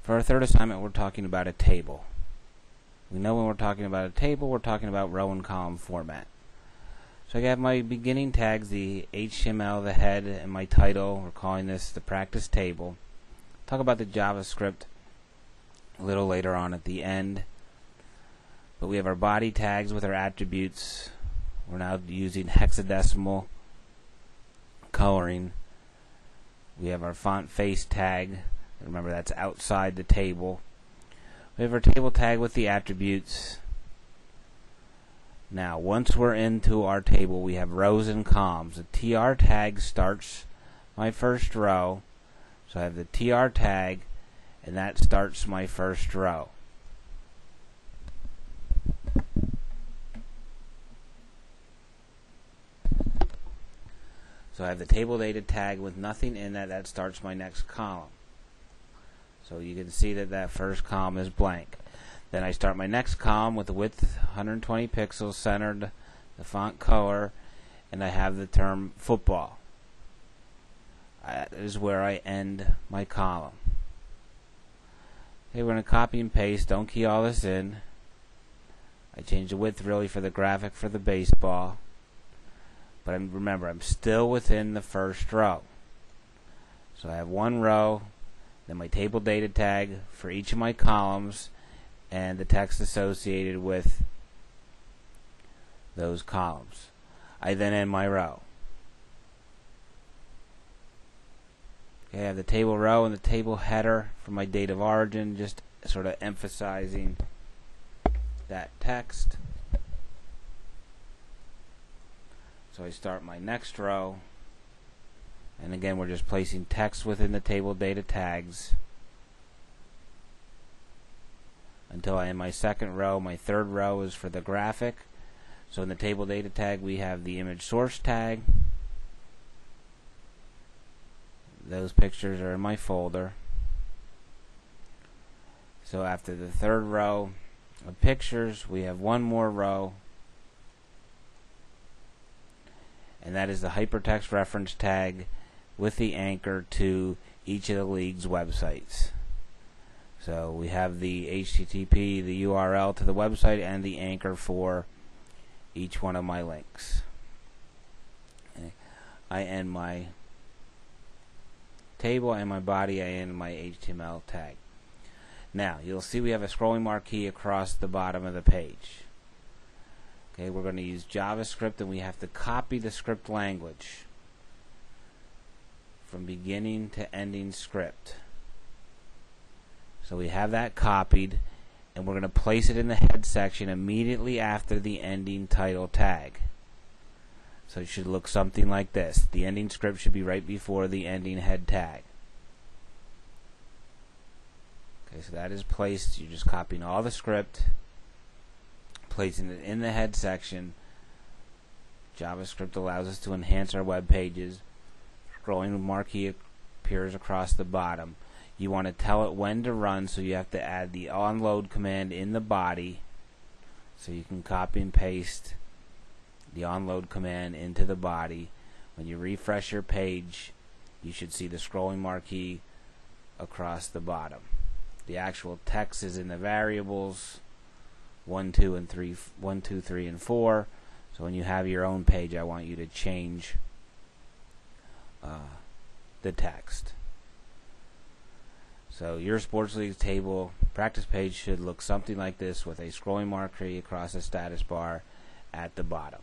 For our third assignment, we're talking about a table. We know when we're talking about a table, we're talking about row and column format. So I have my beginning tags, the HTML, the head, and my title. We're calling this the practice table. Talk about the JavaScript a little later on at the end. But we have our body tags with our attributes. We're now using hexadecimal coloring. We have our font face tag. Remember, that's outside the table. We have our table tag with the attributes. Now, once we're into our table, we have rows and columns. The TR tag starts my first row. So I have the TR tag, and that starts my first row. So I have the table data tag with nothing in that. That starts my next column. So you can see that that first column is blank. Then I start my next column with the width 120 pixels, centered, the font color, and I have the term football. That is where I end my column. Okay, we're going to copy and paste. Don't key all this in. I changed the width really for the graphic for the baseball. But remember, I'm still within the first row. So I have one row, then my table data tag for each of my columns, and the text associated with those columns. I then end my row. Okay, I have the table row and the table header for my date of origin, just sort of emphasizing that text. So I start my next row, and again we're just placing text within the table data tags until I end my second row. My third row is for the graphic. So in the table data tag we have the image source tag. Those pictures are in my folder. So after the third row of pictures, we have one more row, and that is the hypertext reference tag with the anchor to each of the league's websites. So we have the HTTP, the URL to the website, and the anchor for each one of my links. Okay. I end my table and my body, I end my HTML tag. Now, you'll see we have a scrolling marquee across the bottom of the page. Okay, we're going to use JavaScript, and we have to copy the script language from beginning to ending script. So we have that copied, and we're going to place it in the head section immediately after the ending title tag. So it should look something like this. The ending script should be right before the ending head tag. Okay, so that is placed. You're just copying all the script, placing it in the head section. JavaScript allows us to enhance our web pages. Scrolling marquee appears across the bottom. You want to tell it when to run, so you have to add the onload command in the body. So you can copy and paste the onload command into the body. When you refresh your page, you should see the scrolling marquee across the bottom. The actual text is in the variables 1, 2, 3, and 4. So when you have your own page, I want you to change the text. So your Sports League table practice page should look something like this, with a scrolling marquee across the status bar at the bottom.